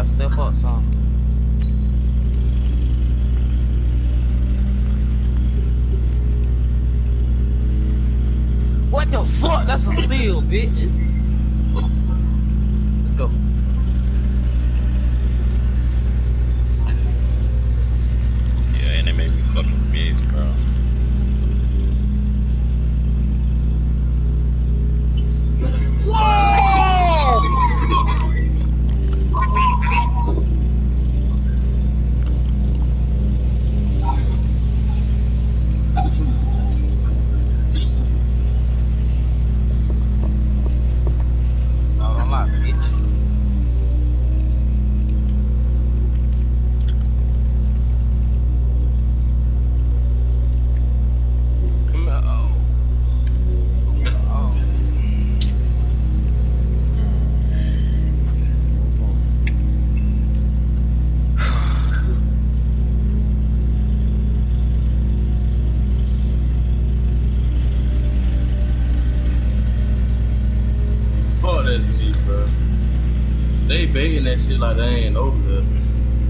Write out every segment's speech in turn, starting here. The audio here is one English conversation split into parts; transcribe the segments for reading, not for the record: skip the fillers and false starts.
gotta step up some. What the fuck? That's a steal, bitch. Let's go. Yeah, and they made me fucking miss, bro. Whoa! Baiting that shit like they ain't over there.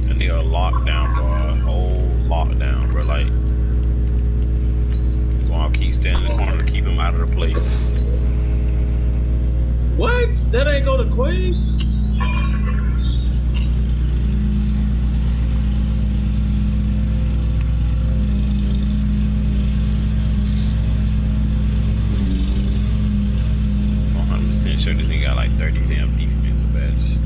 I need a lockdown, bro. A whole lockdown, bro. Like, so I'll keep standing in the corner to keep him out of the play. What? That ain't go to Queen? I'm 100% sure this nigga got like 30 damn defensive badges.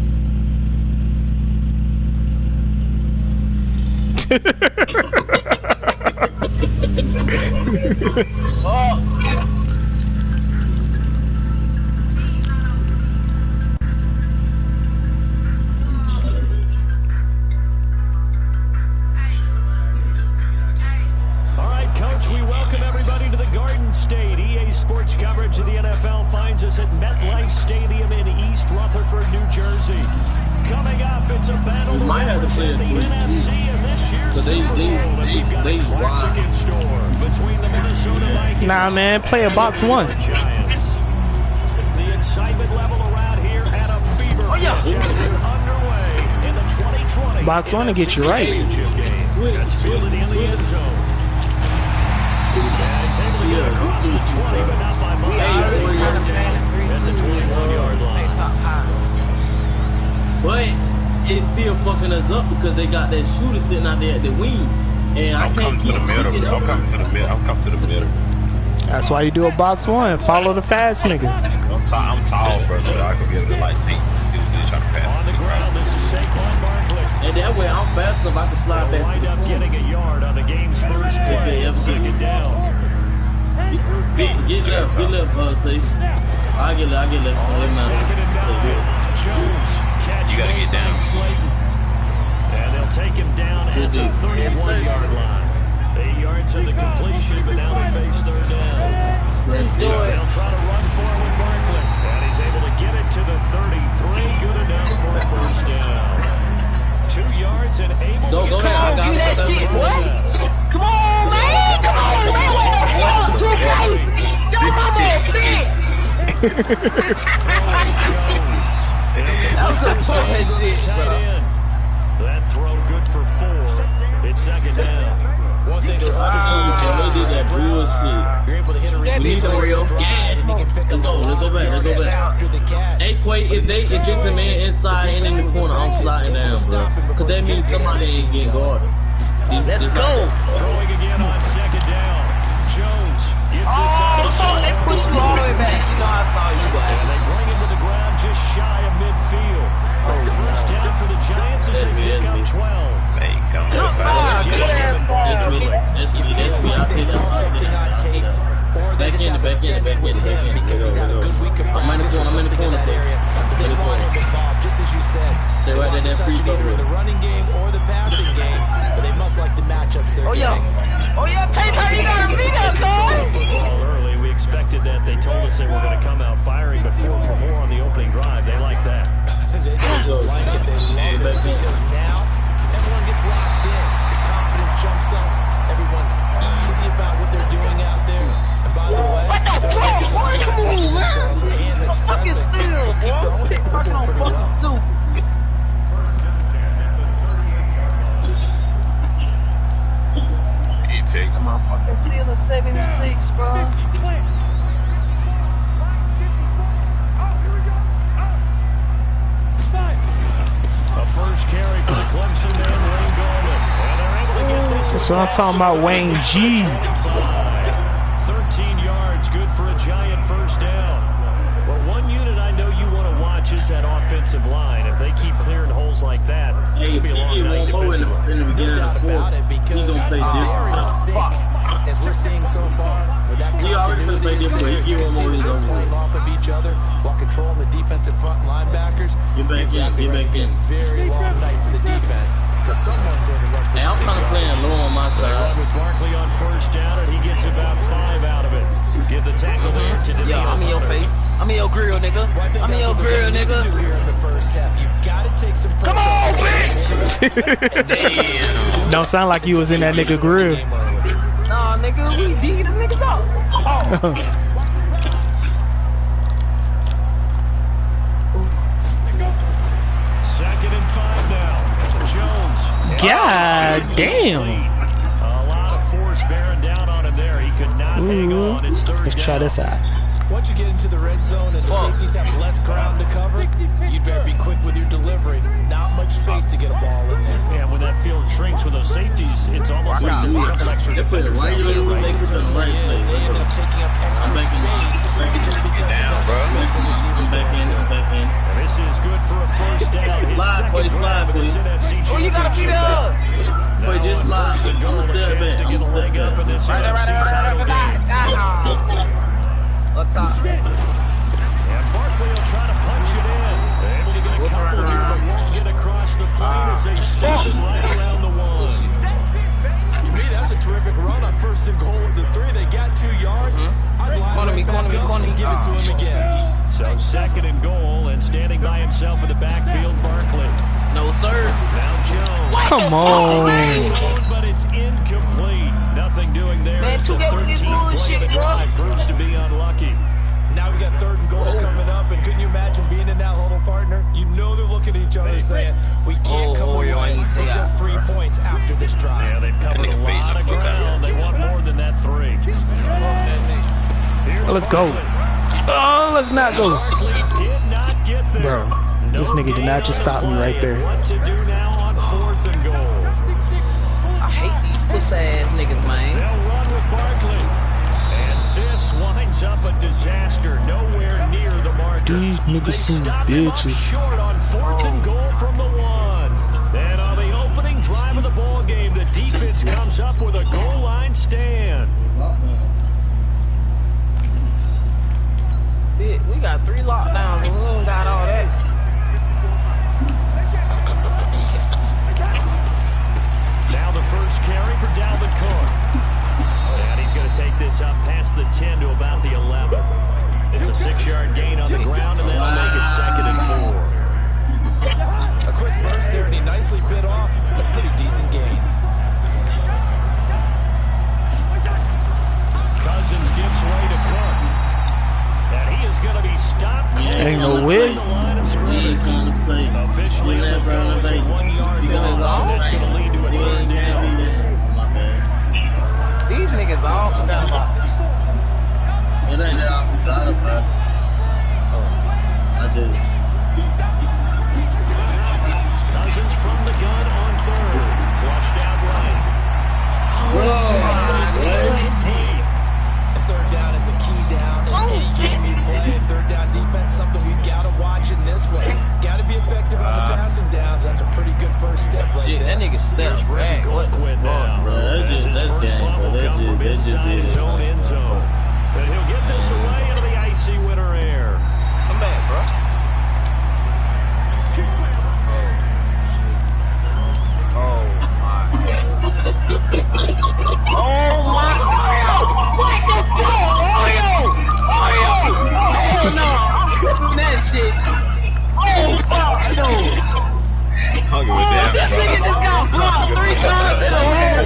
Alright, Coach, we welcome everybody to the Garden State. EA Sports coverage of the NFL finds us at MetLife Stadium in East Rutherford, New Jersey. Coming up, it's a battle to represent the NFC in this year's Super Bowl, and we've got a classic in store between the Minnesota Vikings. Nah, man, play a box one. Giants. The excitement level around here at a fever pitch as we're underway in the 2020 Box one to get you right. Championship game. That's fielded in the end zone. Yeah, he's able to get across the 20, but not by much. He's marked down at the 21-yard line. But it's still fucking us up because they got that shooter sitting out there at the wing. And I can't to the middle, bro. I'll come to the middle. I'll come to the middle. That's why you do a box one. Follow the fast nigga. I'm tall, bro, so I can be able to like take still try to pass. On the ground, this is Saquon Barkley. And that way I'm fast enough I can slide back. Wind up getting a yard on the game's first play and second down. Get left, T. I'll get left. Second and 9. Jones. You gotta get down. And they'll take him down at the 31-yard line. 8 yards on the completion, but now they face third down. Let's do it. They'll try to run for it with Barkley. And he's able to get it to the 33. Good enough for a first down. 2 yards and able to get Come on, do that shit, boy. Come on, man. Come on, man. What the fuck? Yo, mama, that was a fucking shit, bro. That throw good for 4. It's second down. One thing they did that bullshit. You're able to hit a receiver. Yes. Let's go back. Hey, Quay, if it's a man inside and in the corner, I'm sliding down, bro. Because that means somebody ain't getting guarded. Let's go. Throwing again on second down. Jones gets this out. Oh, they pushed you all the way back. You know I saw you, boy. And they bring him to the ground just shy of midfield. First down for the Giants as they pick up 12. Hey, come on. They saw something on tape, or they just have a sense with him because he's had a good week of practice or something in that area. But they want him involved, just as you said. They want him touching either in the running game or the passing game, but they must like the matchups they're getting. Oh, yeah, Tay-Tay, you gotta beat us, dog. Early, we expected that. They told us they were going to come out firing, but 4 for 4 on the opening drive. They like that. They don't just like it, they love it, because now everyone gets locked in. The confidence jumps up. Everyone's easy about what they're doing out there. And by the way, what the fuck? Why come on, man? It's a fucking steal, boy. Fucking on fucking soup. nigga still a 76, bro. A first carry for the Clemson man, Wayne Gallman. And they're able to get this. That's what I'm talking about, Wayne G. 13 yards, good for a giant first down. Well, one unit I know you want to watch is that offensive line. If they keep clearing holes like that, Hey, it'll be a long night defensively. in the beginning of the fourth. He gonna play different. As we're seeing so far, with that He already continuity, played different. He give him all his own. playing off of each other while controlling the defensive front linebackers. Get back exactly in, get right. back in. Very long night for the defense because someone's going to run for Hey, I'm kind of playing low on my They run side. with Barkley on first down, and he gets about 5 out of it. Give the tackle there to Yo, I'm in your face. I'm in your grill, nigga. I'm in your grill, nigga. You've got to take some Come on, bitch! Damn. Don't sound like you was in that nigga grill. Nah, nigga, we D the niggas out. Oh. Second and 5 now. Jones. God damn. A lot of force bearing down on him there. He could not hang on. It's third Let's try down. this out. Once you get into the red zone and the safeties have less ground to cover, you'd better be quick with your delivery. Not much space to get a ball in there. Yeah, when that field shrinks with those safeties, it's almost like there's a couple extra They put it defenders right out here, there, right? they put it right Yes, they end up taking up extra space just because down, bro. I'm back in, I'm back in. And this is good for a first down. His Slide, second boy, drive slide, in this boy. NFC Oh, you gotta beat up. Now Boy, just on slide. first and goal, I'm a still chance back. to get a I'm leg still up in this Right, NFC title game. Up top. And Barkley will try to punch it in. They're able to get a couple here, but won't get across the plane as they stop him right around the one. To me, that's a terrific run on first and goal with the 3. They got 2 yards. I'd line Corner me, right back corner me, up corner and me. give it to him again. So second and goal, and standing by himself in the backfield, Barkley. No, sir. Now Jones. Come on. But it's incomplete. Nothing doing there. Man, as the 2K with this 13th play bullshit, of the bro. drive proves to be unlucky. Now we got 3rd and goal coming up, and couldn't you imagine being in that huddle, partner? You know they're looking at each other saying, we can't come away with just 3 points after this drive. Yeah, they've covered a lot of ground. They want more than that 3. Here's Let's go. Barkley. Oh, let's not go. Barkley did not get there. Bro, this nigga did not just stop me right there. What to do now on 4th and goal? I hate these pussy ass niggas, man. They'll run with Barkley. And this winds up a disaster. Nowhere near the marker. These niggas They some stop him up bitches. short on 4th and goal from the 1. And on the opening drive of the ball game, the defense comes up with a goal line stand. We got 3 lockdowns and we don't got all that. Now the first carry for Dalvin Cook. And he's going to take this up past the 10 to about the 11. It's a 6-yard gain on the ground, and that'll make it 2nd and 4. A quick burst there, and he nicely bit off a pretty decent gain. Cousins gives way to Cook. And he is going to be stopped. Ain't no way. On the line of scrimmage. Officially, Look at it Brown goes a and 1-yard Baker. loss, and that's going to lead to a 3rd down. My bad. These niggas all forgot about this. It ain't that I forgot about it. I did. Cousins from the gun on 3rd. Flushed out right. And 3rd down is a key down in any game you play. 3rd down defense, something we've got to watch in this way. Got to be effective on the passing downs. That's a pretty good first step right Shit, that there. nigga steps back. What? Quit now. Bro, that As just- his that first game, bump bro, will that come just- from that just inside did his it. own end zone. And he'll get this away into the icy winter air. Come back, bro. Oh my! What the fuck? Oh no! That shit. Oh fuck no! This nigga just got blocked 3 times in a row.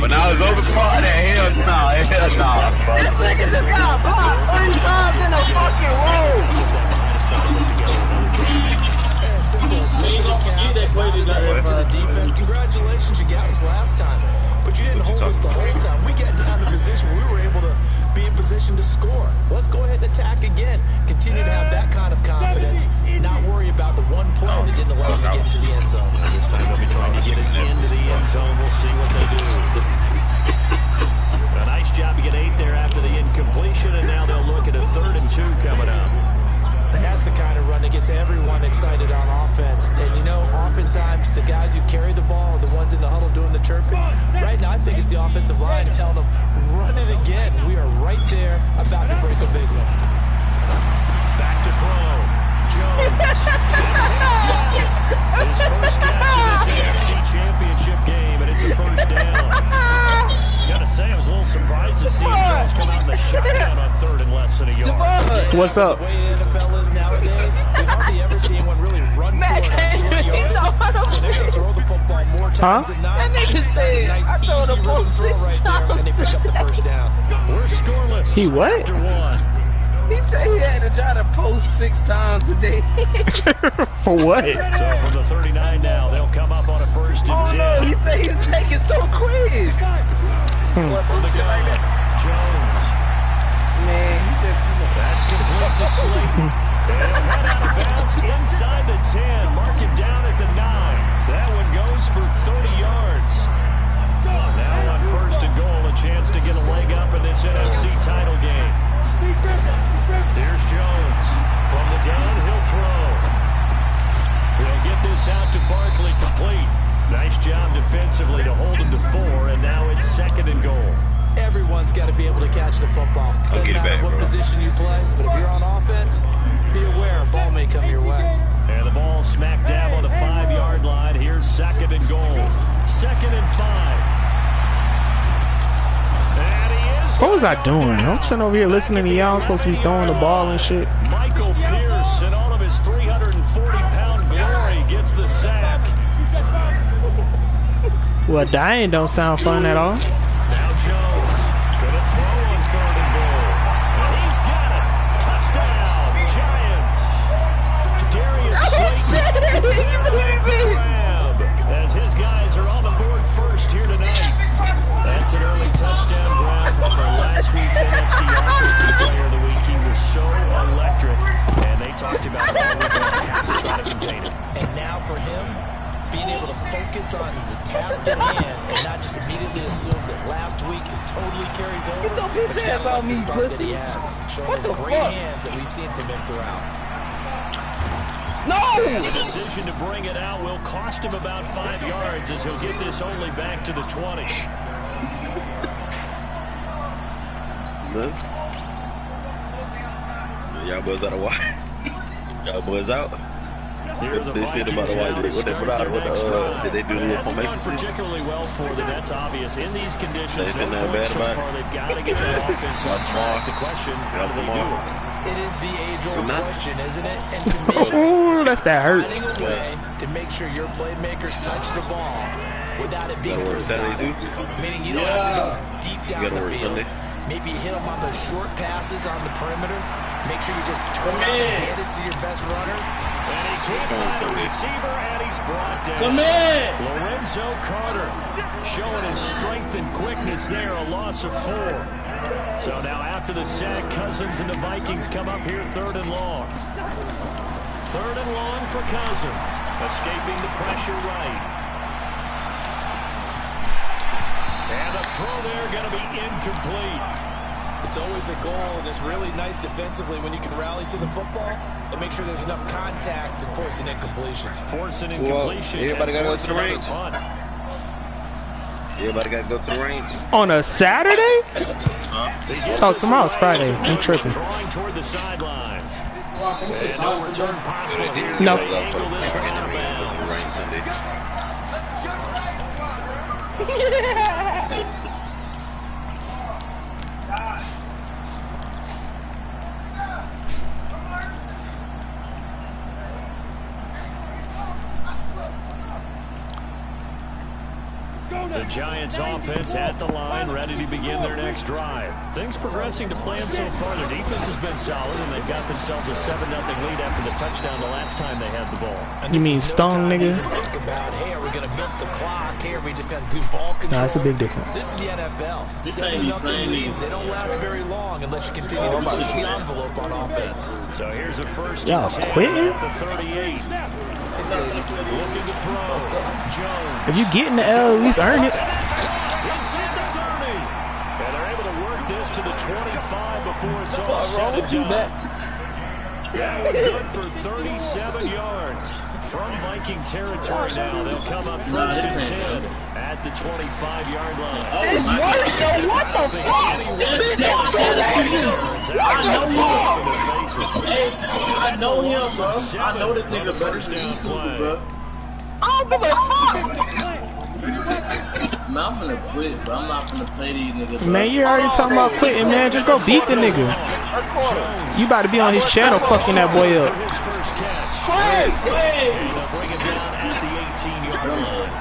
When I was over part that, hell nah, bro. This nigga just got blocked 3 times in a fucking row. To the defense, congratulations, you got us last time, but you didn't hold us the whole time. We trying to get into the end zone. This time they'll be trying to get it into the end zone. We'll see what they do. A nice job to get 8 there after the incompletion, and now they'll look at a 3rd and 2 coming up. That's the kind of run that gets everyone excited on offense. And, you know, oftentimes the guys who carry the ball are the ones in the huddle doing the chirping. Right now, I think it's the offensive line telling them, run it again. We are right there about to break a big one. Back to throw. Jones. His first catch in this AFC Championship game, and it's a first down. Gotta say, I was a little surprised to see Jones come out in the shotgun on 3rd and less than a yard. What's up? The way the NFL is nowadays, we hardly ever see anyone really run for it on short yardage. So they're going to throw the football more times than not. That nigga said, nice, I told him rhythm throw 6 right there, and they pick up the first down. We're scoreless. He what? After 1. He said he had to try to post 6 times a day. For what? So from the 39 now, they'll come up on a 1st and 10. Oh no, he said he was taking so quick. What's some shit like that? Jones. Man, he said too much. That's complete to Slayton. They'll head out of bounds inside the 10. Mark him down at the 9. That one goes for 30 yards. Now on 1st and goal, a chance to get a leg up in this NFC title game. Here's Jones. From the gun, he'll throw. He'll get this out to Barkley complete. Nice job defensively to hold him to 4, and now it's 2nd and goal. Everyone's got to be able to catch the football. Doesn't matter what position you play, but if you're on offense, be aware a ball may come your way. And the ball smack dab on the 5-yard line. Here's 2nd and goal. 2nd and 5. What was I doing? I'm sitting over here listening to y'all. I'm supposed to be throwing the ball and shit. Michael Pierce in all of his 340-pound glory gets the sack. Well, dying don't sound fun at all. Now Jones gonna throw on 3rd and goal. And he's got it. Touchdown, Giants. Darius Slayton as his guys are on the board 1st here tonight. That's an early touchdown grab for last week's NFC Offensive Player of the Week. He was so electric, and they talked about it all week long. Have to try to contain him. And now for him, being able to focus on the task at hand and not just immediately assume that last week it totally carries over. Get your bitch ass on me, pussy. Showing those great hands that we've seen from him throughout. No! And the decision to bring it out will cost him about 5 yards as he'll get this only back to the 20. Y'all boys out of wire. Y'all boys out. They said about the white. What they put out? Did they do the formation shit? Particularly well for them. That's obvious. In these conditions, they said nothing bad about it. They've got to get that offense on track. The question: how do they do it? It is the age-old question, isn't it? And to me, ooh, that's that hurt. Finding a way to make sure your playmakers touch the ball without it being too Saturday too. Meaning you don't have to go deep down the field. Sunday. Maybe hit them on those short passes on the perimeter. Make sure you just turn and hand it to your best runner. And he can't find a receiver, and he's brought down. Lorenzo Carter showing his strength and quickness there, a loss of 4. So now after the sack, Cousins and the Vikings come up here 3rd and long. 3rd and long for Cousins, escaping the pressure right. And the throw there going to be incomplete. It's always a goal, and it's really nice defensively when you can rally to the football and make sure there's enough contact to force an incompletion. Force an incompletion. Well, everybody got to go to the range. Everybody got to go to the range. On a Saturday? Oh, tomorrow's Friday. I'm tripping. Drawing toward the sidelines. And no return possible here. No. The Giants offense at the line, ready to begin their next drive. Things progressing to plan so far. Their defense has been solid, and they've got themselves a 7-0 lead after the touchdown the last time they had the ball. You mean Stone, nigga? Think about, hey, are we going to milk the clock? Hey, are we just going to do ball control? Nah, that's a big difference. This is the NFL. 7-0 leads, they don't last very long unless you continue to push the envelope on offense. So here's a first y'all quitting? at the 38. Looking to throw. Jones. If you get in the L, at least earn it. Inside the 30. And they're able to work this to the 25 before it's all said and done. That was good for 37 yards. From Viking territory now, they'll come up first and 10 at the 25-yard line. It's worse, yo. What the fuck? I know him, bro. I know this nigga better than you, bro. I don't give a fuck. Man, I'm finna quit, bro. I'm not finna play these niggas, bro. Man, you already talking about quitting, man. Just go beat the nigga. You about to be on his channel fucking that boy up. Quit. Bring it down at the 18-yard line.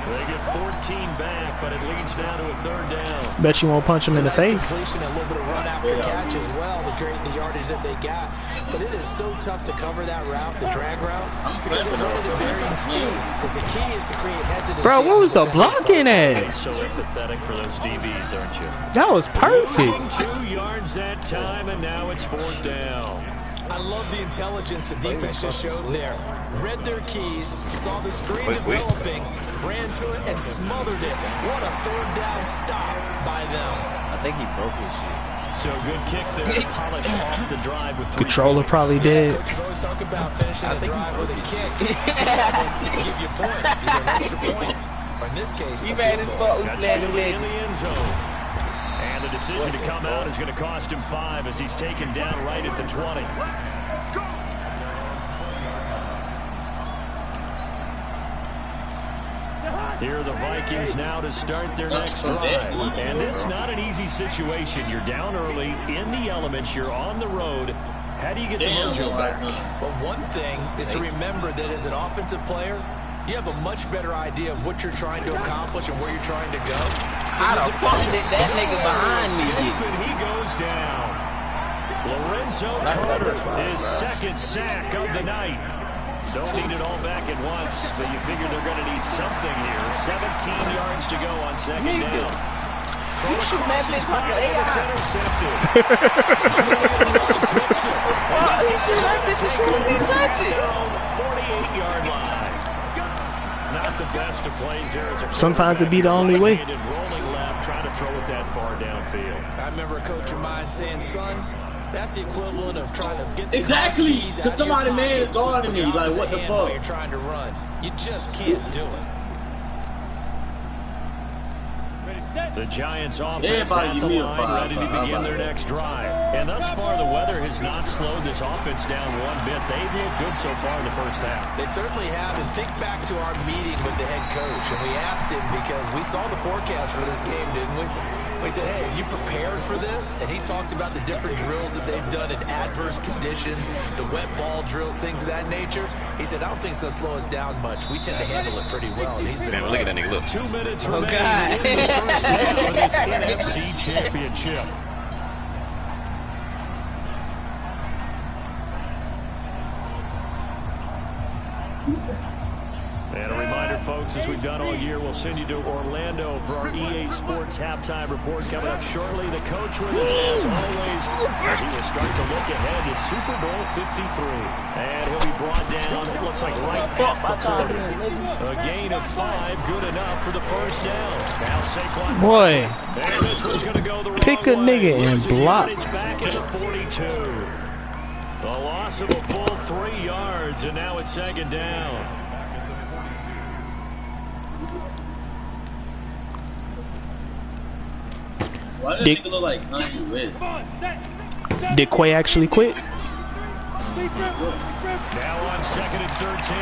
They get 14 back, but it leads now to a 3rd down. Bet you won't punch him in the face. Completion and a little bit of run after catch as well to create the yardage that they got. But it is so tough to cover that route, the drag route, because they're running at varying speeds. Because the key is to create hesitancy. Bro, what was the blocking at? So empathetic for those DBs, aren't you? That was perfect. 2 yards that time, and now it's 4th down. I love the intelligence the defense just showed there. Read their keys, saw the screen developing, ran to it, and smothered it. What a 3rd down stop by them. I think he broke his shit. So good kick there, polish off the drive with 3 Controller points. probably dead. Coaches always talk about finishing a drive with a kick. Give you points, either an extra point, or in this case, He a mad as field fuck. goal. That's Philly in the end zone. And the decision to come out is going to cost him 5 as he's taken down right at the 20. Here are the Vikings now to start their next drive. And this is not an easy situation. You're down early, in the elements, you're on the road. How do you get the mojo back? But one thing is to remember that as an offensive player, you have a much better idea of what you're trying to accomplish and where you're trying to go. How the fuck did that nigga behind me get? And he goes down. Lorenzo Carter, his 2nd sack of the night. Don't need it all back at once, but you figure they're going to need something here. 17 yards to go on 2nd down. You shoot that bitch like an AI. It's intercepted. Why you shoot that bitch as soon as he touch it? 48-yard line. Not the best of plays there. Sometimes it be the only way. Rolling left, trying to throw it that far downfield. I remember a coach of mine saying, son, that's the equivalent of trying to get the Exactly, keys because out of your somebody man is pocket guarding me. with your Like, what the opposite hand while fuck? you're trying to run. You just can't do it. The Giants offense Everybody at give the me a line, five, ready to begin their next drive. And thus far, the weather has not slowed this offense down one bit. They've looked good so far in the first half. They certainly have. And think back to our meeting with the head coach. And we asked him because we saw the forecast for this game, didn't we? We said, hey, have you prepared for this? And he talked about the different drills that they've done in adverse conditions, the wet ball drills, things of that nature. He said, I don't think it's going to slow us down much. We tend to handle it pretty well. And he's been Man, look at that nigga, look. 2 minutes Oh, remaining God. in the first half of this NFC Championship. And a reminder, folks, as we've done all year, we'll send you to Orlando for our EA Sports halftime report coming up shortly. The coach with us, as always, and he will start to look ahead to Super Bowl 53. And he'll be brought down, it looks like right at the 40. A gain of 5, good enough for the first down. Now Saquon. Boy, And this one's going to go the wrong pick a way. nigga and Loses block. yardage back at the 42. A loss of a full 3 yards, and now it's 2nd down. Why does Dick. nigga look like Kanye West? did Quay actually quit? Now on 2nd and 13.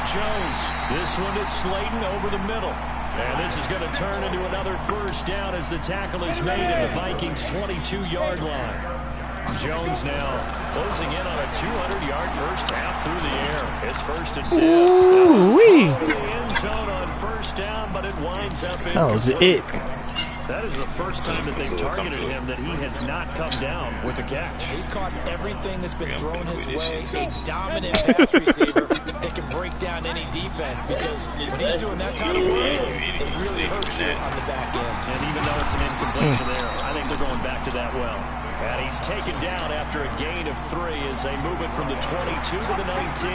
Jones. This one to Slayton over the middle. And this is going to turn into another first down as the tackle is made at the Vikings' 22-yard line. Jones now closing in on a 200-yard first half through the air. It's 1st and 10. Ooh-wee. The end zone on first down, but it winds up in. That was it. That is the first time that they've targeted him that he has not come down with a catch. He's caught everything that's been thrown his way. A dominant pass receiver that can break down any defense, because when he's doing that kind of work, it really hurts you on the back end. And even though it's an incompletion there, I think they're going back to that well. And he's taken down after a gain of 3 as they move it from the 22 to the 19.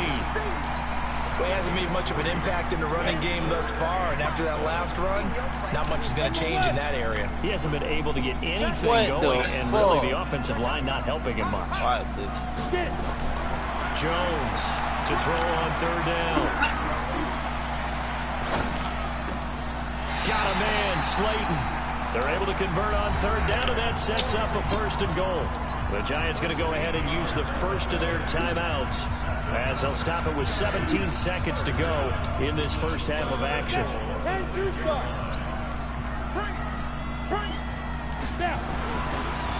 Well, he hasn't made much of an impact in the running game thus far, and after that last run, not much is going to change in that area. He hasn't been able to get anything going, and really the offensive line not helping him much. Jones to throw on third down. Got a man, Slayton. They're able to convert on third down, and that sets up a 1st and goal. The Giants going to go ahead and use the first of their timeouts, as they'll stop it with 17 seconds to go in this first half of action.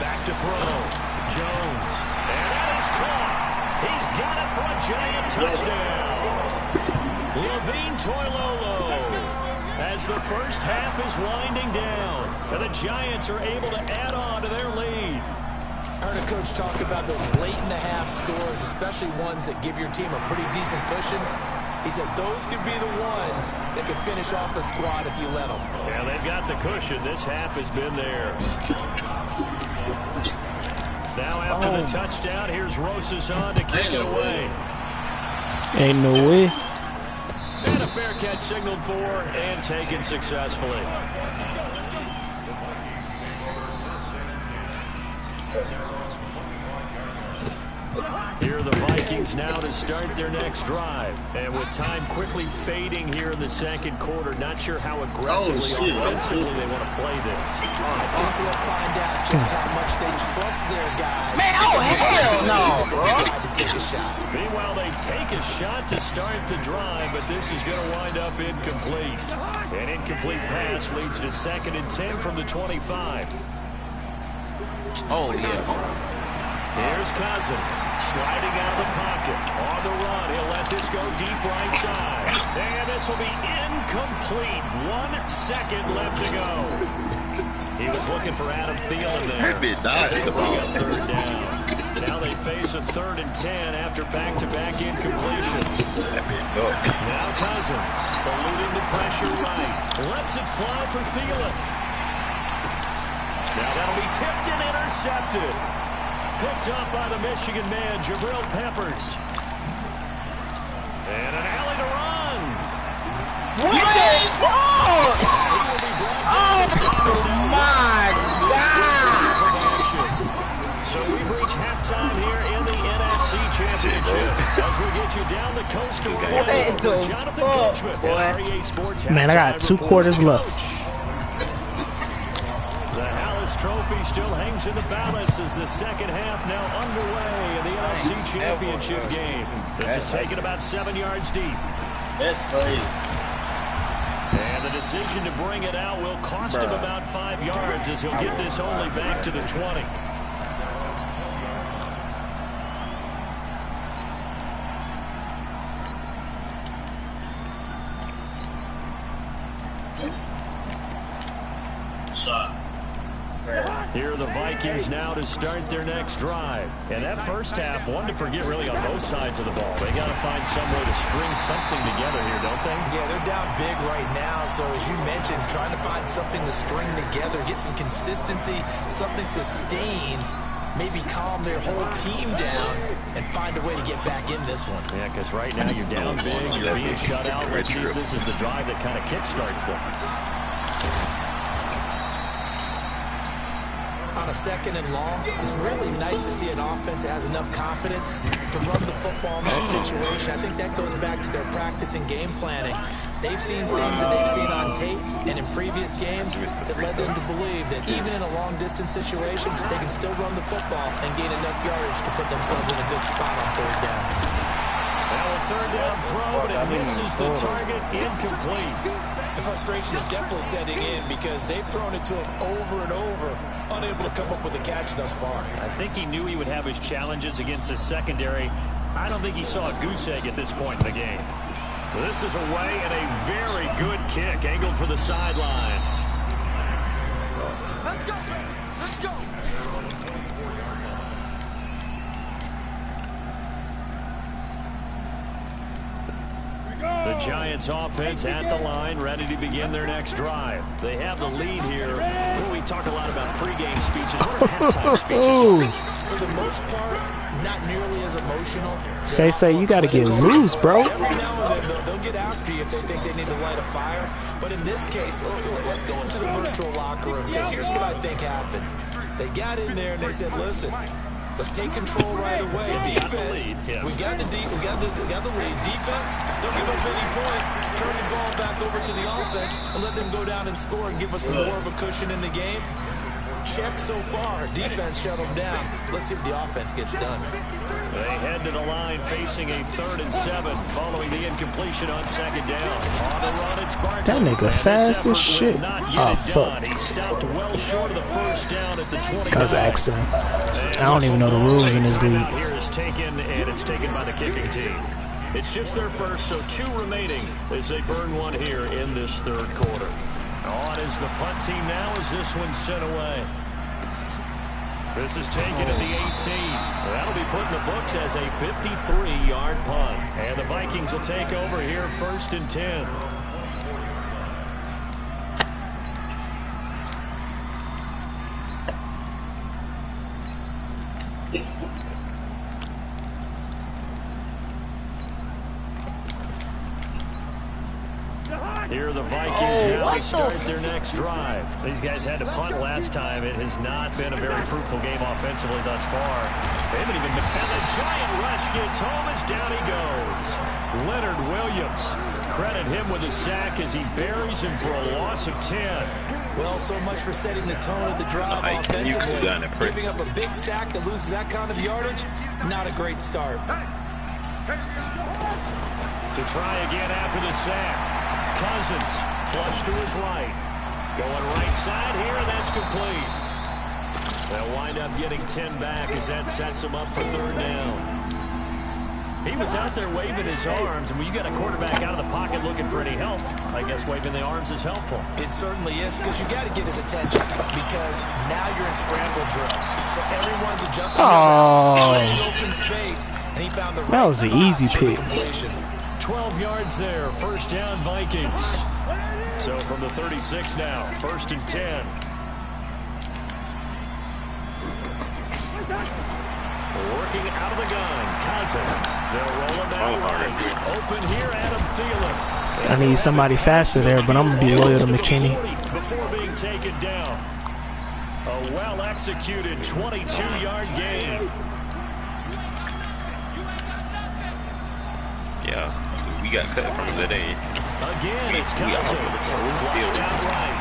Back to throw. Jones. And that is caught. He's got it for a Giant touchdown. Levine Toilolo. As the first half is winding down, and the Giants are able to add on to their lead. I heard a coach talk about those late-in-the-half scores, especially ones that give your team a pretty decent cushion. He said those could be the ones that could finish off a squad if you let them. Yeah, they've got the cushion. This half has been theirs. Now after the touchdown, here's Rosas on to kick it away. Ain't no way. And a fair catch signaled for and taken successfully. Here are the Vikings now to start their next drive. And with time quickly fading here in the second quarter, not sure how aggressively offensively they want to play this. I think we'll find out just how much they trust their guys. Man, oh, hell no, bro. Decide to take a shot. Meanwhile, they take a shot to start the drive, but this is going to wind up incomplete. An incomplete pass leads to 2nd and 10 from the 25. Oh, yeah. Here's Cousins, sliding out of the pocket. On the run, he'll let this go deep right side. And this will be incomplete. 1 second left to go. He was looking for Adam Thielen there. He got third down. Now they face a 3rd and 10 after back-to-back incompletions. Now Cousins, eluding the pressure right. Lets it fly for Thielen. Now that'll be tipped and intercepted. Picked up by the Michigan man, Jabril Peppers. And an alley to run. What? Oh, my God. So we've reached halftime here in the NFC Championship. As we get you down the coast to Orlando for Jonathan Coachman, REA Sports. Man, I got 2 quarters left. Trophy still hangs in the balance as the second half now underway in the NFC Championship game. This is taken about 7 yards deep. That's crazy. And the decision to bring it out will cost him about 5 yards as he'll get this only back to the 20. Here are the Vikings now to start their next drive. And that first half, one to forget really on both sides of the ball. They got to find some way to string something together here, don't they? Yeah, they're down big right now. So as you mentioned, trying to find something to string together, get some consistency, something sustained, maybe calm their whole team down and find a way to get back in this one. Yeah, because right now you're down big, you're being shut out. Let's see if this is the drive that kind of kickstarts them. On a 2nd and long, it's really nice to see an offense that has enough confidence to run the football in that situation. I think that goes back to their practice and game planning. They've seen things that they've seen on tape and in previous games that led them to believe that even in a long-distance situation, they can still run the football and gain enough yardage to put themselves in a good spot on third down. Now a third down throw, but it misses the target, incomplete. The frustration is definitely setting in because they've thrown it to him over and over, unable to come up with a catch thus far. I think he knew he would have his challenges against the secondary. I don't think he saw a goose egg at this point in the game. This is away and a very good kick angled for the sidelines. Let's go. Let's go. The Giants offense at the line, ready to begin their next drive. They have the lead here. Well, we talk a lot about pregame speeches. What are halftime speeches? For the most part, not nearly as emotional. Say, you got to get loose, bro. Every now and then, they'll get after you if they think they need to light a fire. But in this case, let's go into the virtual locker room, because here's what I think happened. They got in there and they said, listen, let's take control right away. Defense, we got the lead. Defense, they'll give up many points. Turn the ball back over to the offense and let them go down and score and give us more of a cushion in the game. Check so far. Defense shut them down. Let's see if the offense gets done. They head to the line facing a 3rd and 7 following the incompletion on 2nd down. On the run, it's Barkley. That nigga fast as shit. Oh, fuck. He stopped well short of the first down at the 20. That was an accident. I don't even know the rules in this league. Here is taken, and it's taken by the kicking team. It's just their first, so 2 remaining as they burn one here in this 3rd quarter. On is the punt team now as this one's sent away. This is taken at the 18. That'll be put in the books as a 53-yard punt. And the Vikings will take over here 1st and 10. Here are the Vikings now to start their next drive. These guys had to punt last time. It has not been a very fruitful game offensively thus far. They haven't even been. And the giant rush gets home as down he goes. Leonard Williams. Credit him with a sack as he buries him for a loss of 10. Well, so much for setting the tone of the drive offensively. Giving up a big sack that loses that kind of yardage, not a great start. To try again after the sack. Cousins, flush to his right. Going right side here, and that's complete. They'll wind up getting 10 back as that sets him up for 3rd down. He was out there waving his arms, and when you got a quarterback out of the pocket looking for any help, I guess waving the arms is helpful. It certainly is, because you got to get his attention, because now you're in scramble drill. So everyone's adjusting their open space, and he found the right that was an easy pick. 12 yards there, 1st down Vikings. So from the 36 now, 1st and 10. Working out of the gun, Cousins. They'll roll him out right. Open here, Adam Thielen. I need somebody faster there, but I'm going to be loyal to McKinney. Before being taken down. A well-executed 22-yard gain. Yeah, we got cut from today. Again, it's Cousins. Flushed out right.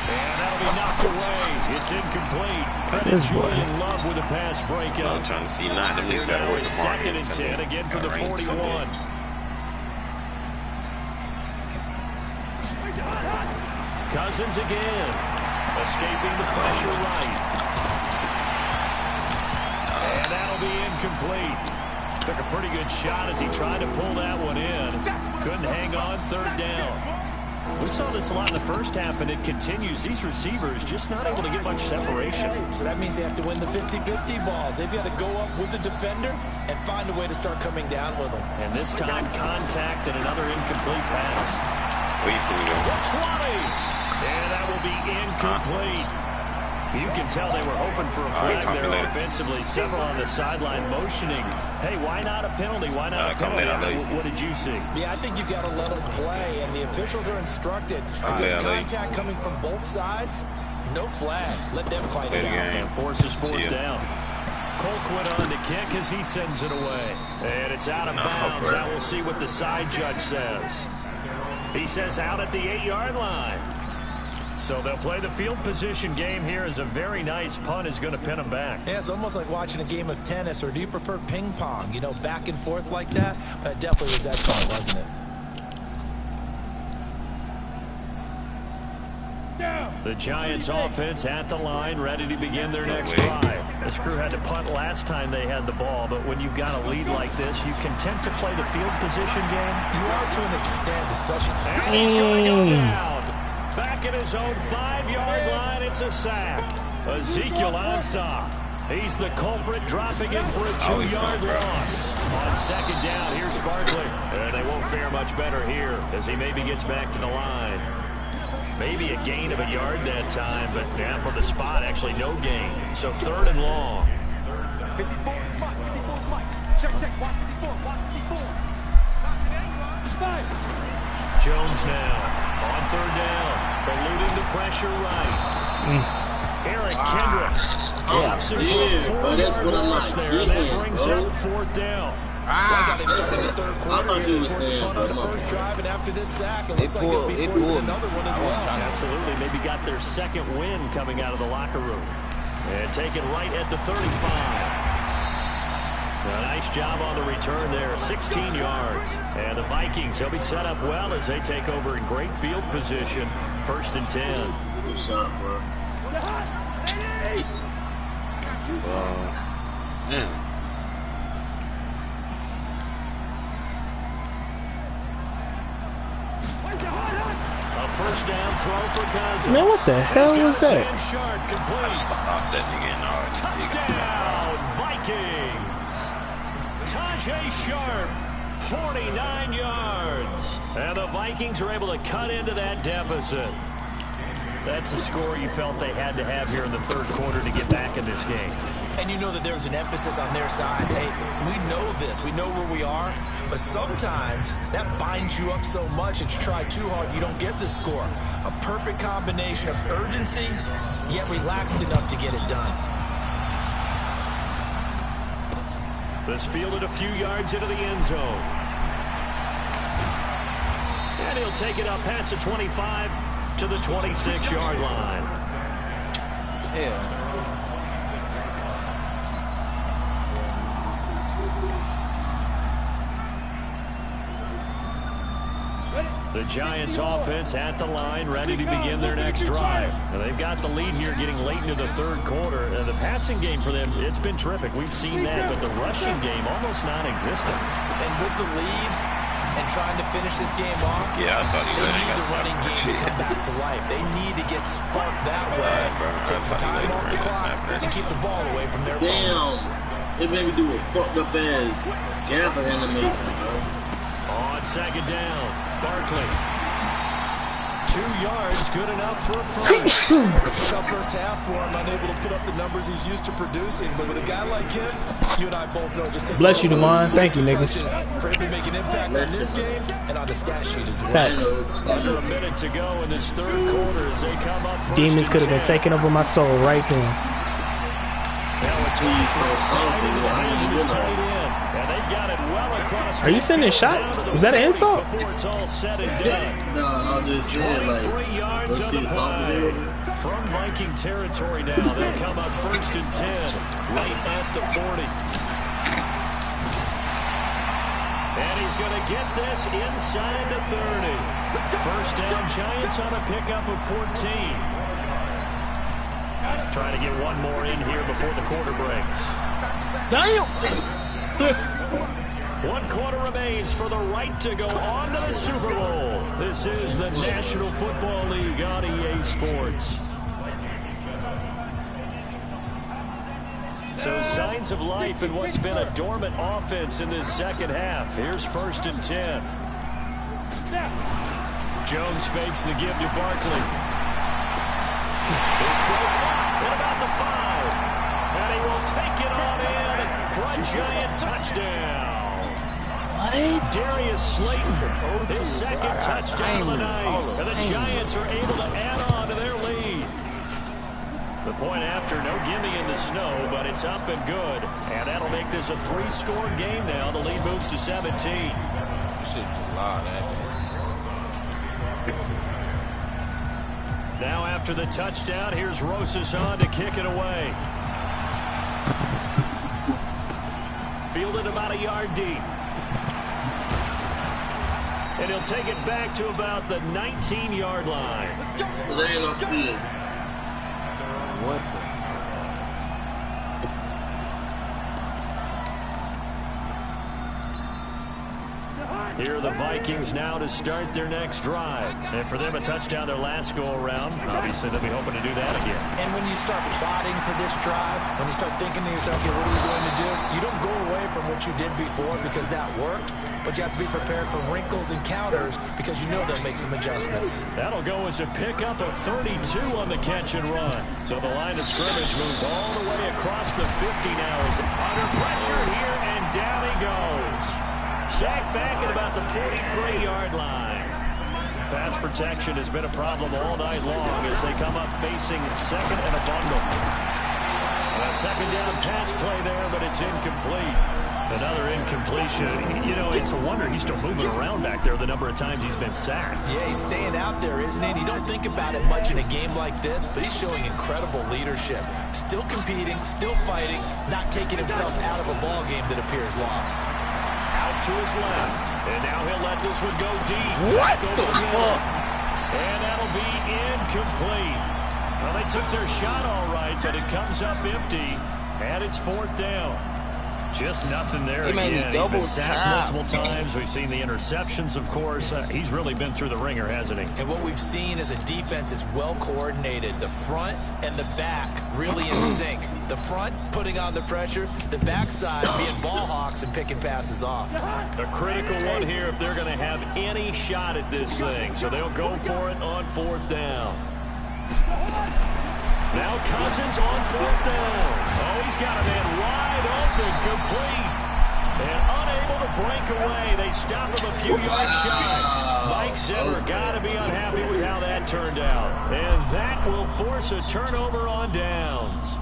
And that'll be knocked away. It's incomplete. Credit Julian Love with a pass breakup. I'm trying to see not. Them niggas got to work the market. 2nd and 10 again for the 41. Cousins again. Escaping the pressure right. And that'll be incomplete. Took a pretty good shot as he tried to pull that one in. Couldn't hang on, 3rd down. We saw this a lot in the first half, and it continues. These receivers just not able to get much separation. So that means they have to win the 50-50 balls. They've got to go up with the defender and find a way to start coming down with them. And this time, contact and another incomplete pass. What's 20? And that will be incomplete. You can tell they were hoping for a flag there offensively. Several on the sideline motioning. Hey, why not a penalty? Why not a penalty? What did you see? Yeah, I think you've got to let them play, and the officials are instructed. If there's contact coming from both sides, no flag. Let them fight it out. And forces 4th down. Colquitt on to kick as he sends it away. And it's out of bounds. Now we'll see what the side judge says. He says out at the 8-yard line. So they'll play the field position game here as a very nice punt is going to pin them back. Yeah, it's almost like watching a game of tennis, or do you prefer ping pong? You know, back and forth like that? That definitely was excellent, wasn't it? Down. The Giants offense at the line, ready to begin their next drive. This crew had to punt last time they had the ball, but when you've got a lead like this, you content to play the field position game? You are to an extent, especially. And he's going to go down. Back at his own 5-yard line, it's a sack. Ezekiel Ansah. He's the culprit, dropping in for a 2-yard loss. On second down, here's Barkley. They won't fare much better here as he maybe gets back to the line. Maybe a gain of a yard that time, but yeah, from the spot, actually no gain. So 3rd and long. Jones now on 3rd down, eluding the pressure right. Eric Kendricks drops him for a 4-yard loss there, and that brings up 4th down. They started the 3rd quarter here. They forced a punt on the first drive, and after this sack, it looks like it'll be forcing another one as well. Absolutely, maybe got their 2nd win coming out of the locker room. And taken right at the 35. A nice job on the return there, 16 yards. And the Vikings, they'll be set up well as they take over in great field position. 1st and 10. Good shot, bro. Man. First down throw for Cousins. Man, what the hell was that? Stop that nigga in Touchdown, Vikings. Tajay Sharp, 49 yards. And the Vikings are able to cut into that deficit. That's a score you felt they had to have here in the 3rd quarter to get back in this game. And you know that there's an emphasis on their side. Hey, we know this. We know where we are. But sometimes that binds you up so much that you try too hard, you don't get the score. A perfect combination of urgency, yet relaxed enough to get it done. This fielded a few yards into the end zone. And he'll take it up past the 25 to the 26-yard line. Yeah. The Giants offense at the line, ready to begin their next drive. Now, they've got the lead here getting late into the 3rd quarter. The passing game for them, it's been terrific. We've seen that, but the rushing game almost non-existent. And with the lead and trying to finish this game off, they need the running game to come back to life. They need to get sparked that way, take some time off the clock, and keep the ball away from their opponents. They made me do a fucked up ass gather animation, bro. On second down, Barkley. 2 yards, good enough for a first. Tough first half for him, unable to put up the numbers he's used to producing. But with a guy like him, you and I both know just takes bless you, Demond. Thank you, niggas. For him to make an impact on this game and on the stat sheet as well. Thanks. Under a minute to go in this 3rd quarter as they come up first. Demons could have been taking over my soul right there. Now it's Are you sending shots? Was that an insult? Before it's all said and done. No, I just said, 23 yards on the play. From Viking territory now, they'll come up 1st and 10, right at the 40. And he's going to get this inside the 30. First down, Giants on a pickup of 14. Trying to get one more in here before the quarter breaks. Damn! 1 quarter remains for the right to go on to the Super Bowl. This is the National Football League on EA Sports. So signs of life in what's been a dormant offense in this 2nd half. Here's 1st and 10. Jones fakes the give to Barkley. His throw caught at about the 5. And he will take it on in for a Giant touchdown. What? Darius Slayton, his 2nd touchdown of the night. And the Giants are able to add on to their lead. The point after, no gimme in the snow, but it's up and good. And that'll make this a 3-score game now. The lead moves to 17. Now after the touchdown, here's Rosas on to kick it away. Fielded about a yard deep. And he'll take it back to about the 19-yard line. They ain't no speed. What? Here are the Vikings now to start their next drive. And for them, a touchdown their last go-around. Obviously, they'll be hoping to do that again. And when you start plotting for this drive, when you start thinking to yourself, okay, what are we going to do? You don't go away from what you did before because that worked, but you have to be prepared for wrinkles and counters because you know they'll make some adjustments. That'll go as a pickup of 32 on the catch and run. So the line of scrimmage moves all the way across the 50 now. Is under pressure here, and down he goes. Sacked back at about the 43-yard line. Pass protection has been a problem all night long as they come up facing second and a bundle. A second down pass play there, but it's incomplete. Another incompletion. You know, it's a wonder he's still moving around back there the number of times he's been sacked. Yeah, he's staying out there, isn't he? You don't think about it much in a game like this, but he's showing incredible leadership. Still competing, still fighting, not taking himself out of a ball game that appears lost. Out to his left, and now he'll let this one go deep. What the fuck? And that'll be incomplete. Well, they took their shot all right, but it comes up empty, and it's fourth down. Just nothing there again. He's been sacked multiple times. We've seen the interceptions, of course. He's really been through the ringer, hasn't he? And what we've seen is a defense that's well coordinated. The front and the back really in sync. The front putting on the pressure, the backside being ball hawks and picking passes off. A critical one here if they're going to have any shot at this thing. So they'll go for it on fourth down. Now Cousins on fourth down. Oh, he's got a man wide open, complete. And unable to break away. They stop him a few yards shy. Mike Zimmer got to be unhappy with how that turned out. And that will force a turnover on downs.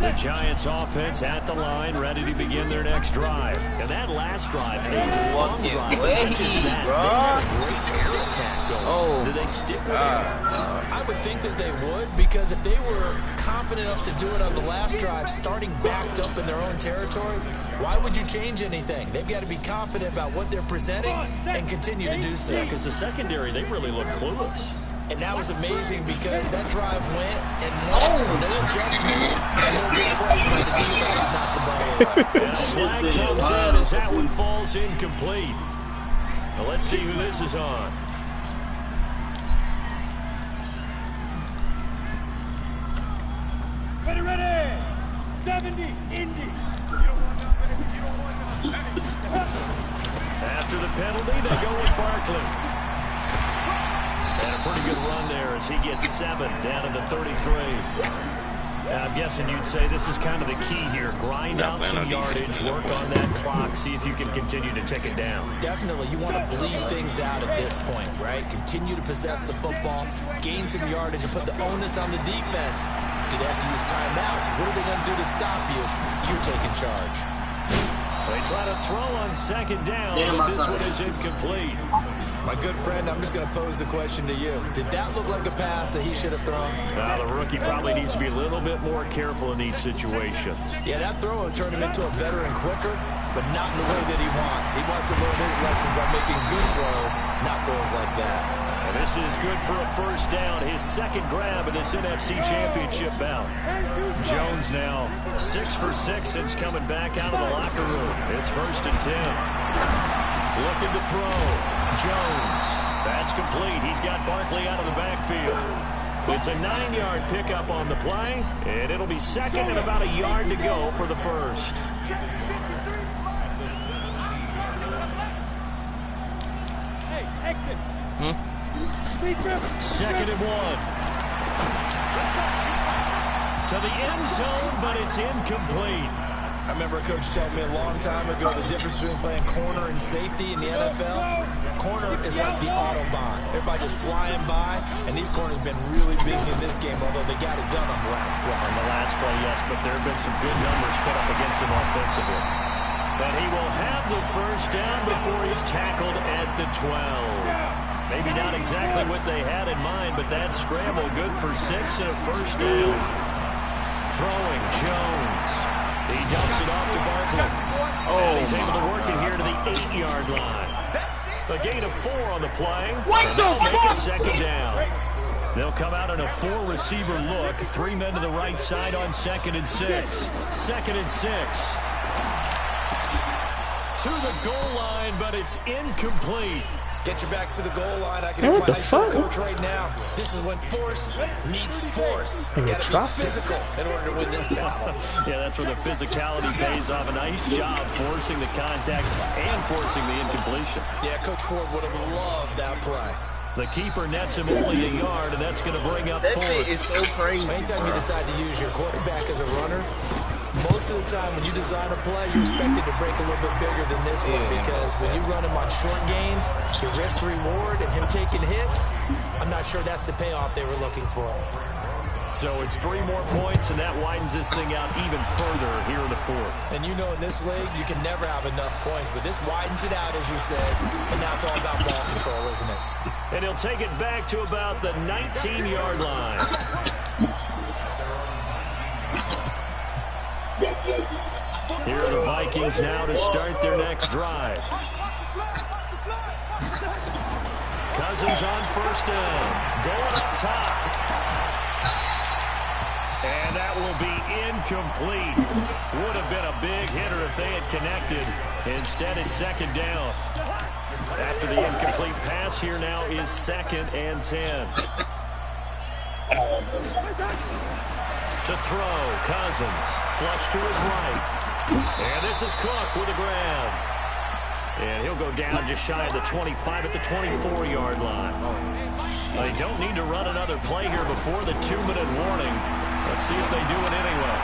The Giants offense at the line, ready to begin their next drive. And that last drive, a long drive, but just that, they had a great air attack going. Did they stick with it? I would think that they would, because if they were confident enough to do it on the last drive, starting backed up in their own territory, why would you change anything? They've got to be confident about what they're presenting and continue to do so. Yeah, because the secondary, they really look clueless. And that was amazing because that drive went and no adjustments and no big plays by the defense knocked the ball away. And a flag comes in as that one falls incomplete. Now let's see who this is on. Ready. 70, Indy. After the penalty, they go with Barkley. And a pretty good run there as he gets 7 down to the 33. I'm guessing you'd say this is kind of the key here. Grind out some yardage, work on that clock, see if you can continue to take it down. Definitely. You want to bleed things out at this point, right? Continue to possess the football, gain some yardage, and put the onus on the defense. Do they have to use timeouts? What are they going to do to stop you? You're taking charge. They try to throw on second down, but this one is incomplete. My good friend, I'm just going to pose the question to you. Did that look like a pass that he should have thrown? The rookie probably needs to be a little bit more careful in these situations. Yeah, that throw will turn him into a veteran quicker, but not in the way that he wants. He wants to learn his lessons by making good throws, not throws like that. And this is good for a first down, his second grab in this NFC Championship bout. Jones now 6 for 6 since coming back out of the locker room. It's 1st and 10. Looking to throw. Jones. That's complete. He's got Barkley out of the backfield. It's a 9-yard pickup on the play, and it'll be second and about a yard to go for the first. Hey, exit. Second and 1. To the end zone, but it's incomplete. I remember a coach telling me a long time ago the difference between playing corner and safety in the NFL. Corner is like the Autobahn. Everybody just flying by, and these corners have been really busy in this game, although they got it done on the last play. On the last play, yes, but there have been some good numbers put up against him offensively. But he will have the first down before he's tackled at the 12. Maybe not exactly what they had in mind, but that scramble good for 6 and a first down. Throwing Jones. He dumps it off to Barkley. And he's able to work it here to the 8-yard line. A gain of 4 on the play. What the fuck? Second down. They'll come out in a 4-receiver look. 3 men to the right side on 2nd and 6. 2nd and 6. To the goal line, but it's incomplete. Get your backs to the goal line. I can hear my high school coach right now. This is when force meets force. You gotta be physical in order to win this battle. Yeah, that's where the physicality pays off. A nice job forcing the contact and forcing the incompletion. Yeah, Coach Ford would have loved that play. The keeper nets him only a yard, and that's going to bring up 4th. That shit is so crazy. Anytime you decide to use your quarterback as a runner, most of the time when you design a play, you're expected to break a little bit bigger than this one, because when you run him on short gains, your risk reward and him taking hits, I'm not sure that's the payoff they were looking for. So it's 3 more points, and that widens this thing out even further here in the 4th. And you know in this league, you can never have enough points, but this widens it out, as you said, and now it's all about ball control, isn't it? And he'll take it back to about the 19-yard line. Here are the Vikings now to start their next drive. Cousins on 1st down. Going up top. And that will be incomplete. Would have been a big hitter if they had connected. Instead, it's 2nd down. After the incomplete pass, here now is 2nd and 10. To throw, Cousins. Flush to his right. And this is Cook with a grab. And he'll go down just shy of the 25 at the 24-yard line. They don't need to run another play here before the 2-minute warning. Let's see if they do it anyway.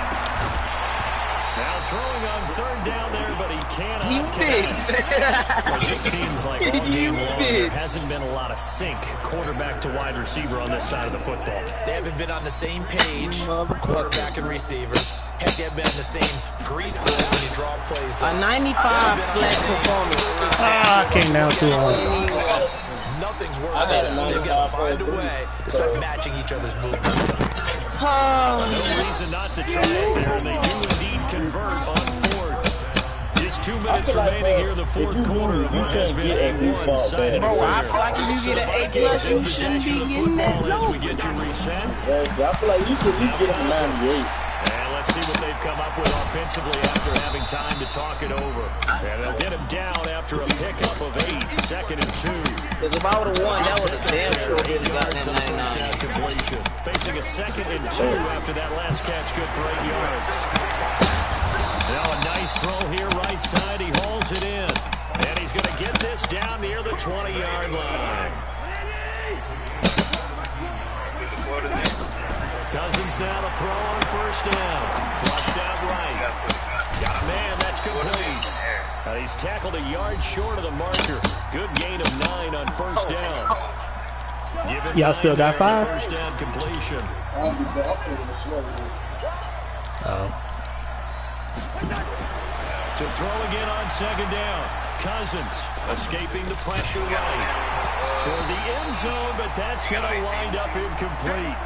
Now throwing on 3rd down there, but he cannot connect. It just seems like all game long there hasn't been a lot of sync quarterback to wide receiver on this side of the football. They haven't been on the same page, quarterback and receivers. Heck, they've been on the same grease board when you draw plays. A 95 flat performance. I came down too hard. Nothing's worth it. They've got to find a way to start matching each other's movements. No reason not to try it there. They do indeed convert on 4th. Just 2 minutes remaining here in the 4th quarter of what has been a one-sided affair. Bro, I feel like if you get an A+, you shouldn't be getting that. As we get you reset. I feel like you should at least get a 98. And let's see what they've come up with offensively after having time to talk it over. And they'll get him down after a pickup of 8, 2nd and 2. Because if I would have won, that would have damn sure really got that 99. Completion. Facing a 2nd and 2 after that last catch, good for 8 yards. Now a nice throw here, right side. He hauls it in. And he's going to get this down near the 20-yard line. Cousins now to throw on 1st down. Flushed out right. Got a man, that's complete. He's tackled a yard short of the marker. Good gain of 9 on 1st down. Y'all still got 5? 1st down completion. To throw again on 2nd down. Cousins escaping the pressure right. Toward the end zone, but that's going to wind up incomplete.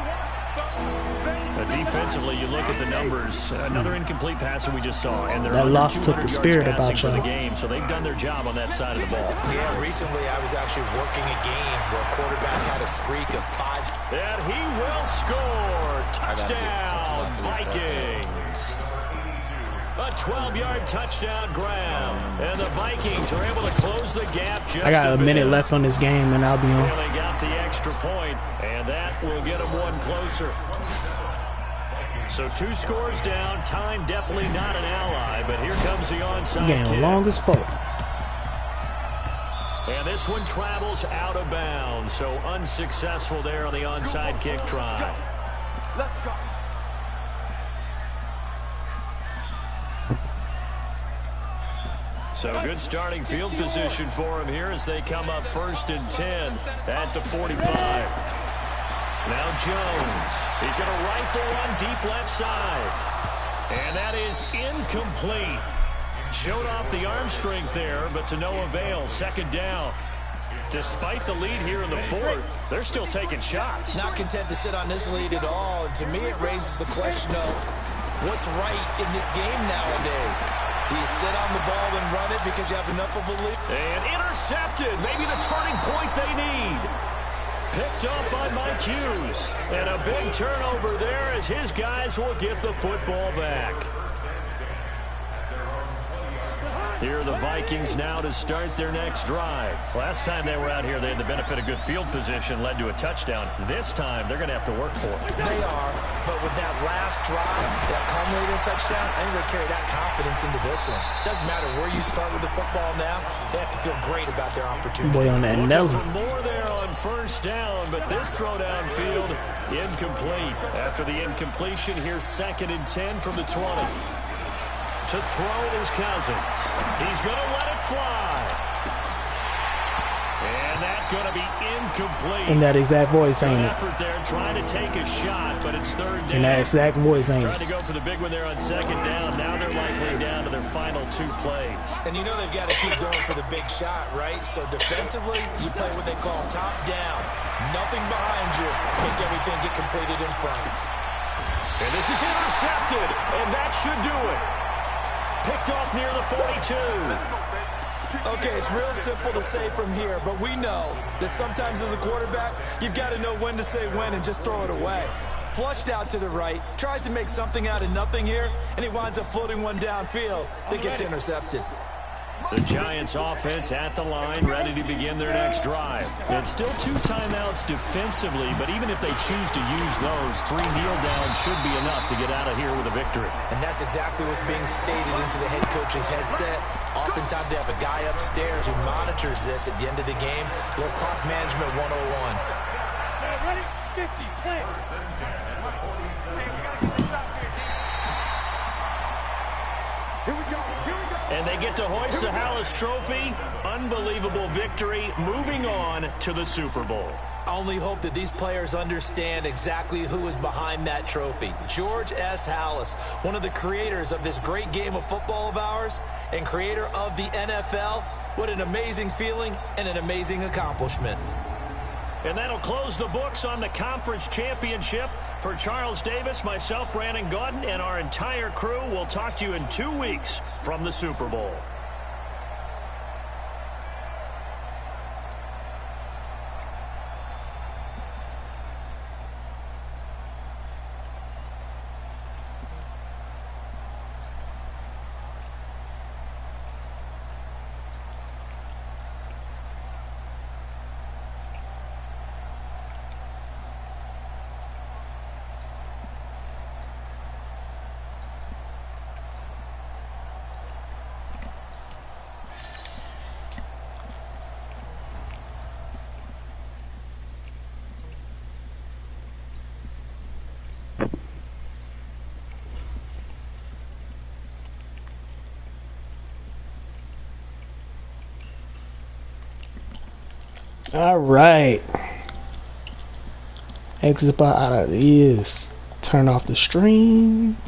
Defensively, you look at the numbers. Another incomplete pass that we just saw, and they're that under loss took 200 the spirit yards about for the y'all. game, so they've done their job on that side of the ball. Yeah, recently I was actually working a game where a quarterback had a streak of 5. And he will score. Touchdown, Vikings. A 12-yard touchdown grab. And the Vikings are able to close the gap just I got a minute left on this game, and I'll be on. Well, they got the extra point, and that will get them one closer. So 2 scores down. Time definitely not an ally, but here comes the onside Game kick. long as fuck. And this one travels out of bounds, so unsuccessful there on the onside kick try. Let's go. So good starting field position for him here as they come up 1st and 10 at the 45. Now Jones. He's going to rifle one deep left side. And that is incomplete. Showed off the arm strength there, but to no avail. 2nd down. Despite the lead here in the 4th, they're still taking shots. Not content to sit on this lead at all. And to me, it raises the question of what's right in this game nowadays. Do you sit on the ball and run it because you have enough of a lead? And intercepted. Maybe the turning point they need. Picked off by Mike Hughes. And a big turnover there as his guys will get the football back. Here are the Vikings now to start their next drive. Last time they were out here, they had the benefit of good field position, led to a touchdown. This time, they're going to have to work for it. They are, but with that last drive, that culminated in a touchdown, I think they carry that confidence into this one. Doesn't matter where you start with the football now, they have to feel great about their opportunity. Boy on that nose. For more there on first down, but this throw downfield, incomplete. After the incompletion, here's 2nd and 10 from the 20. To throw it is Cousins. He's going to let it fly. And that's going to be incomplete. In that exact voice, ain't it? Effort there trying to take a shot, but it's 3rd down. In that exact voice, ain't it? Trying to go for the big one there on 2nd down. Now they're likely down to their final 2 plays. And you know they've got to keep going for the big shot, right? So defensively, you play what they call top down. Nothing behind you. Make everything get completed in front. And this is intercepted, and that should do it. Picked off near the 42. Okay, it's real simple to say from here, but we know that sometimes as a quarterback, you've got to know when to say when and just throw it away. Flushed out to the right, tries to make something out of nothing here, and he winds up floating one downfield that gets intercepted. The Giants offense at the line, ready to begin their next drive. It's still 2 timeouts defensively, but even if they choose to use those, 3 kneel downs should be enough to get out of here with a victory. And that's exactly what's being stated into the head coach's headset. Oftentimes they have a guy upstairs who monitors this at the end of the game. Little clock management 101. Ready? 50, play. And they get to hoist the Hallis Trophy. Unbelievable victory. Moving on to the Super Bowl. I only hope that these players understand exactly who is behind that trophy. George S. Hallis, one of the creators of this great game of football of ours and creator of the NFL. What an amazing feeling and an amazing accomplishment. And that'll close the books on the conference championship. For Charles Davis, myself, Brandon Gaudin, and our entire crew, we'll talk to you in 2 weeks from the Super Bowl. All right. Exit out of this. Turn off the stream.